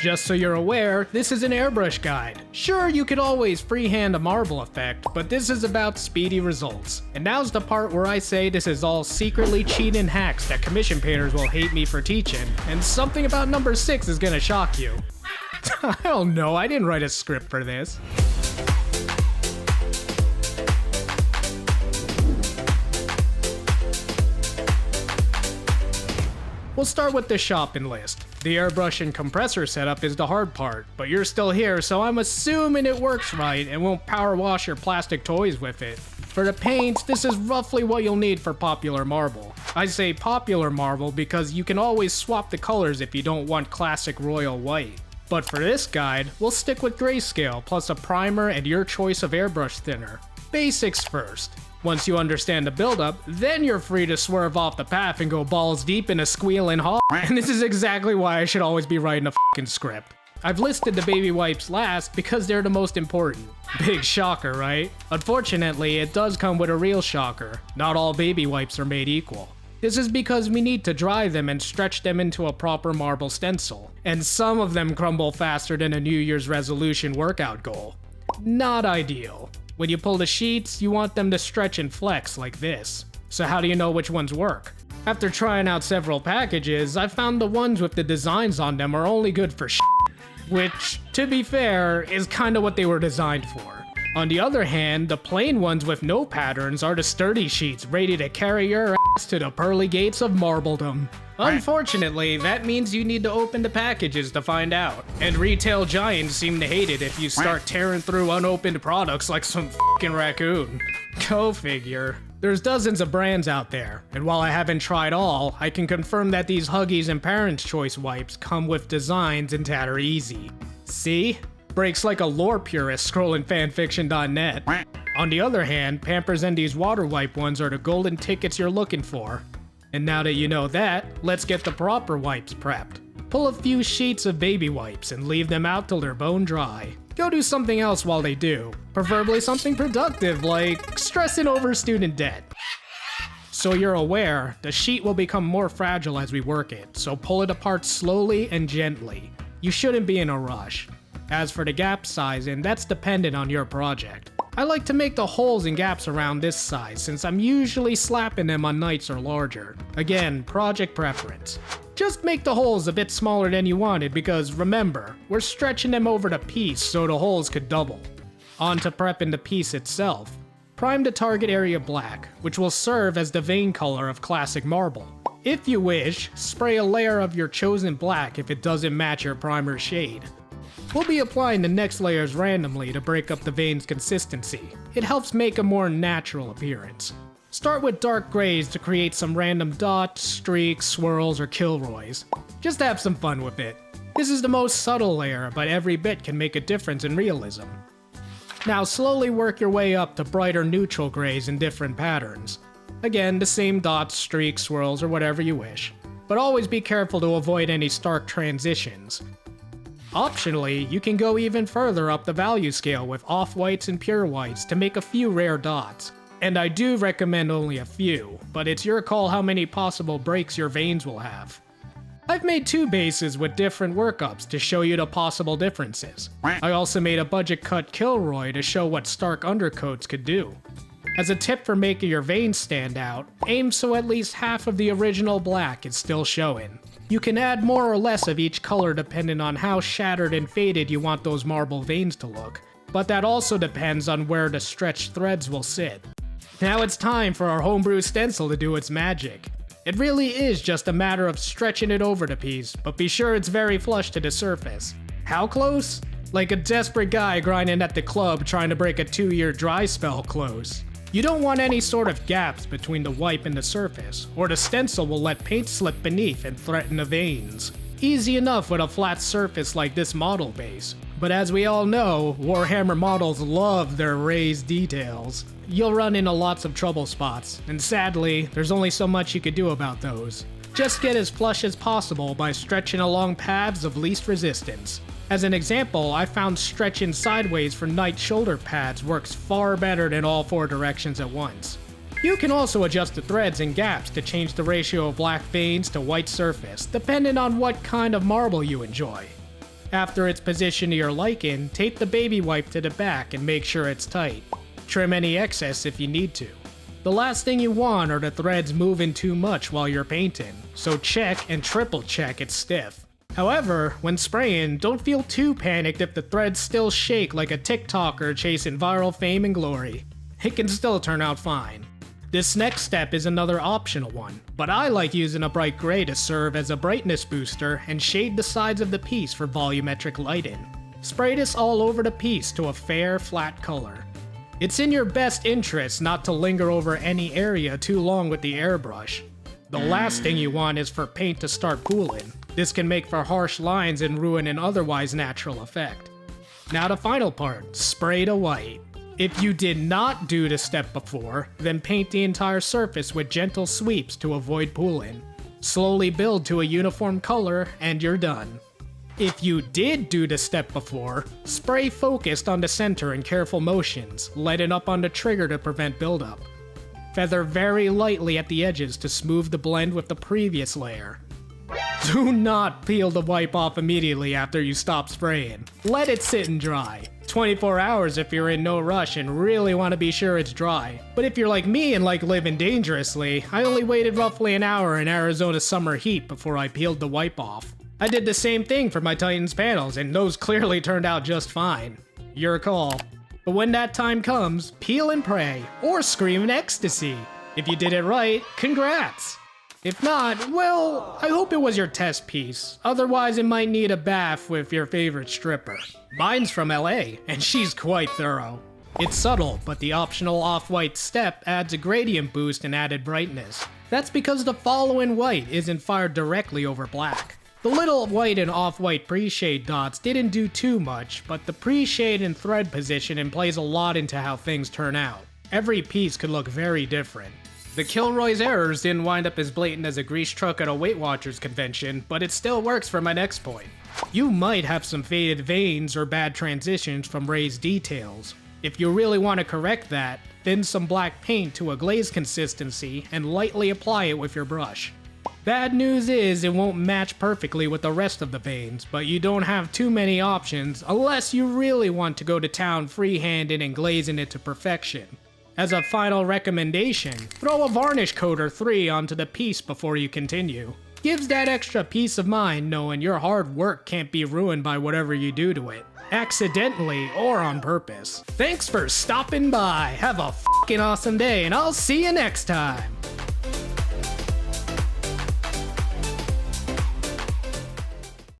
Just so you're aware, this is an airbrush guide. Sure, you could always freehand a marble effect, but this is about speedy results. And now's the part where I say this is all secretly cheating hacks that commission painters will hate me for teaching, and something about number 6 is gonna shock you. I don't know, I didn't write a script for this. We'll start with the shopping list. The airbrush and compressor setup is the hard part, but you're still here, so I'm assuming it works right and won't power wash your plastic toys with it. For the paints, this is roughly what you'll need for popular marble. I say popular marble because you can always swap the colors if you don't want classic royal white. But for this guide, we'll stick with grayscale plus a primer and your choice of airbrush thinner. Basics first. Once you understand the buildup, then you're free to swerve off the path and go balls deep in a squealing hall. And this is exactly why I should always be writing a fucking script. I've listed the baby wipes last because they're the most important. Big shocker, right? Unfortunately, it does come with a real shocker. Not all baby wipes are made equal. This is because we need to dry them and stretch them into a proper marble stencil. And some of them crumble faster than a New Year's resolution workout goal. Not ideal. When you pull the sheets, you want them to stretch and flex like this. So how do you know which ones work? After trying out several packages, I found the ones with the designs on them are only good for shit. Which, to be fair, is kinda what they were designed for. On the other hand, the plain ones with no patterns are the sturdy sheets ready to carry your ass to the pearly gates of marbledom. Unfortunately, that means you need to open the packages to find out. And retail giants seem to hate it if you start tearing through unopened products like some fucking raccoon. Go figure. There's dozens of brands out there, and while I haven't tried all, I can confirm that these Huggies and Parents' Choice wipes come with designs and tatter easy. See? Breaks like a lore purist scrolling fanfiction.net. On the other hand, Pampers and these water wipe ones are the golden tickets you're looking for. And now that you know that, let's get the proper wipes prepped. Pull a few sheets of baby wipes and leave them out till they're bone dry. Go do something else while they do, preferably something productive like stressing over student debt. So you're aware, the sheet will become more fragile as we work it, so pull it apart slowly and gently. You shouldn't be in a rush. As for the gap sizing, that's dependent on your project. I like to make the holes and gaps around this size since I'm usually slapping them on nights or larger. Again, project preference. Just make the holes a bit smaller than you wanted because remember, we're stretching them over the piece so the holes could double. On to prepping the piece itself. Prime the target area black, which will serve as the vein color of classic marble. If you wish, spray a layer of your chosen black if it doesn't match your primer shade. We'll be applying the next layers randomly to break up the vein's consistency. It helps make a more natural appearance. Start with dark grays to create some random dots, streaks, swirls, or kilroys. Just have some fun with it. This is the most subtle layer, but every bit can make a difference in realism. Now slowly work your way up to brighter neutral grays in different patterns. Again, the same dots, streaks, swirls, or whatever you wish. But always be careful to avoid any stark transitions. Optionally, you can go even further up the value scale with off-whites and pure whites to make a few rare dots. And I do recommend only a few, but it's your call how many possible breaks your veins will have. I've made 2 bases with different workups to show you the possible differences. I also made a budget cut Kilroy to show what stark undercoats could do. As a tip for making your veins stand out, aim so at least half of the original black is still showing. You can add more or less of each color depending on how shattered and faded you want those marble veins to look, but that also depends on where the stretched threads will sit. Now it's time for our Homebrew Stencil to do its magic. It really is just a matter of stretching it over the piece, but be sure it's very flush to the surface. How close? Like a desperate guy grinding at the club trying to break a 2-year dry spell close. You don't want any sort of gaps between the wipe and the surface, or the stencil will let paint slip beneath and threaten the veins. Easy enough with a flat surface like this model base, but as we all know, Warhammer models love their raised details. You'll run into lots of trouble spots, and sadly, there's only so much you could do about those. Just get as flush as possible by stretching along paths of least resistance. As an example, I found stretching sideways for night shoulder pads works far better than all 4 directions at once. You can also adjust the threads and gaps to change the ratio of black veins to white surface, depending on what kind of marble you enjoy. After it's positioned to your liking, tape the baby wipe to the back and make sure it's tight. Trim any excess if you need to. The last thing you want are the threads moving too much while you're painting, so check and triple check it's stiff. However, when spraying, don't feel too panicked if the threads still shake like a TikToker chasing viral fame and glory. It can still turn out fine. This next step is another optional one, but I like using a bright gray to serve as a brightness booster and shade the sides of the piece for volumetric lighting. Spray this all over the piece to a fair, flat color. It's in your best interest not to linger over any area too long with the airbrush. The last thing you want is for paint to start pooling. This can make for harsh lines and ruin an otherwise natural effect. Now the final part, spray to white. If you did not do the step before, then paint the entire surface with gentle sweeps to avoid pooling. Slowly build to a uniform color and you're done. If you did do the step before, spray focused on the center in careful motions, letting up on the trigger to prevent buildup. Feather very lightly at the edges to smooth the blend with the previous layer. Do not peel the wipe off immediately after you stop spraying. Let it sit and dry. 24 hours if you're in no rush and really want to be sure it's dry. But if you're like me and like living dangerously, I only waited roughly an hour in Arizona's summer heat before I peeled the wipe off. I did the same thing for my Titans panels and those clearly turned out just fine. Your call. But when that time comes, peel and pray, or scream in ecstasy. If you did it right, congrats! If not, well, I hope it was your test piece. Otherwise, it might need a bath with your favorite stripper. Mine's from LA, and she's quite thorough. It's subtle, but the optional off-white step adds a gradient boost and added brightness. That's because the follow-in white isn't fired directly over black. The little white and off-white pre-shade dots didn't do too much, but the pre-shade and thread positioning plays a lot into how things turn out. Every piece could look very different. The Kilroy's errors didn't wind up as blatant as a grease truck at a Weight Watchers convention, but it still works for my next point. You might have some faded veins or bad transitions from raised details. If you really want to correct that, thin some black paint to a glaze consistency and lightly apply it with your brush. Bad news is it won't match perfectly with the rest of the veins, but you don't have too many options unless you really want to go to town freehanding and glazing it to perfection. As a final recommendation, throw a varnish coat or 3 onto the piece before you continue. Gives that extra peace of mind knowing your hard work can't be ruined by whatever you do to it, accidentally or on purpose. Thanks for stopping by, have a fucking awesome day, and I'll see you next time!